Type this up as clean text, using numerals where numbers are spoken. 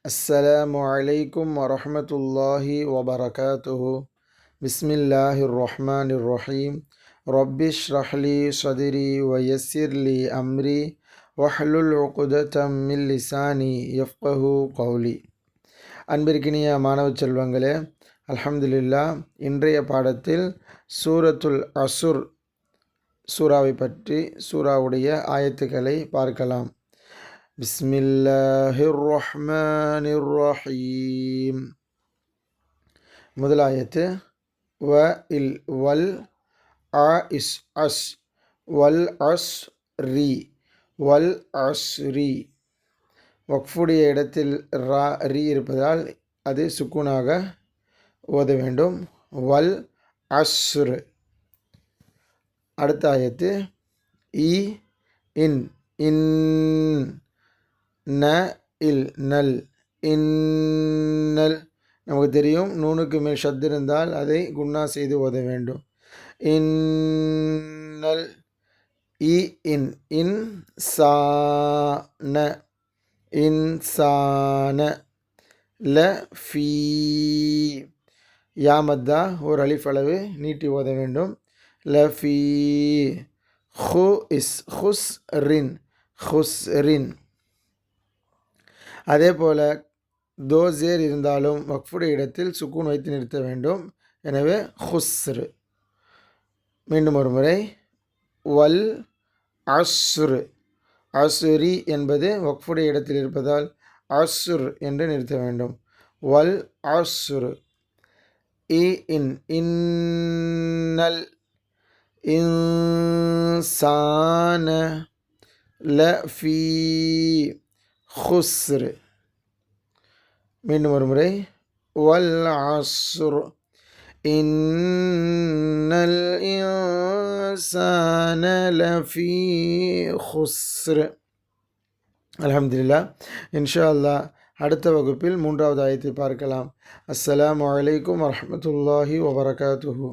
அஸ்ஸலாமு அலைக்கும் வரஹ்மத்துல்லாஹி வபரகாத்துஹு. பிஸ்மில்லாஹிர் ரஹ்மானிர் ரஹீம். ரப்பிஷ் ரஹ்லி சதிரி வயஸ்ஸிர்லி அம்ரி வஹ்லுல் உக்ததம் மின் லிசானி யஃப்கஹு கௌலி. அன்பிற்கினிய மாணவ செல்வங்களே, அல்ஹம்துலில்லாஹ், இன்றைய பாடத்தில் சூரத்துல் அசுர் சூறாவை பற்றி சூறாவுடைய ஆயத்துக்களை பார்க்கலாம். பிஸ்மில்லாஹிர் ரஹ்மானிர் ரஹீம். முதல் ஆயத்து வ இல் வல் அ இஸ் அஸ் வல் அஸ் ரி வல் அஸ்ரி. வக்ஃபுடைய இடத்தில் ரா ரி இருப்பதால் அது சுக்கூனாக ஓத வேண்டும். வல் அஸ்ர். அடுத்த ஆயத்து இ இன் இன் ந இல் நல் இன்னல். நமக்கு தெரியும், நூனுக்கு மேல் ஷத் இருந்தால் அதை குன்னா செய்து ஓத வேண்டும். இன்னல். இ இன் இன் சான இன்சான. ல ஃபீ. யாமத்தா ஒரு அலிஃப் அளவு நீட்டி ஓத வேண்டும். ல ஃபீ. ஹு இஸ் ஹுஸ் ரின் ஹுஸ் ரின். அதே போல் தோசேர் இருந்தாலும் வக்ஃபுடைய இடத்தில் சுக்கூன் வைத்து நிறுத்த வேண்டும். எனவே ஹுஸ்ரு. மீண்டும் ஒரு முறை. வல் அஸ்ரு. அஸ்ரி என்பது வக்ஃபுடைய இடத்தில் இருப்பதால் அஸ்ர் என்று நிறுத்த வேண்டும். வல் அஸ்ரு. இ இன் இன்னல் இன்சான லஃபீ ஹுஸ்ர். மீண்டும் ஒரு முறை. வல் அஸ்ர் இன்னல் இன்சான லஃபீ ஹுஸ்ர். அல்ஹம்துலில்லாஹ். இன்ஷா அல்லாஹ் அடுத்த வகுப்பில் 3வது ஆயத்தை பார்க்கலாம். அஸ்ஸலாமு அலைக்கும் வரஹ்மத்துல்லாஹி வபரகாத்துஹு.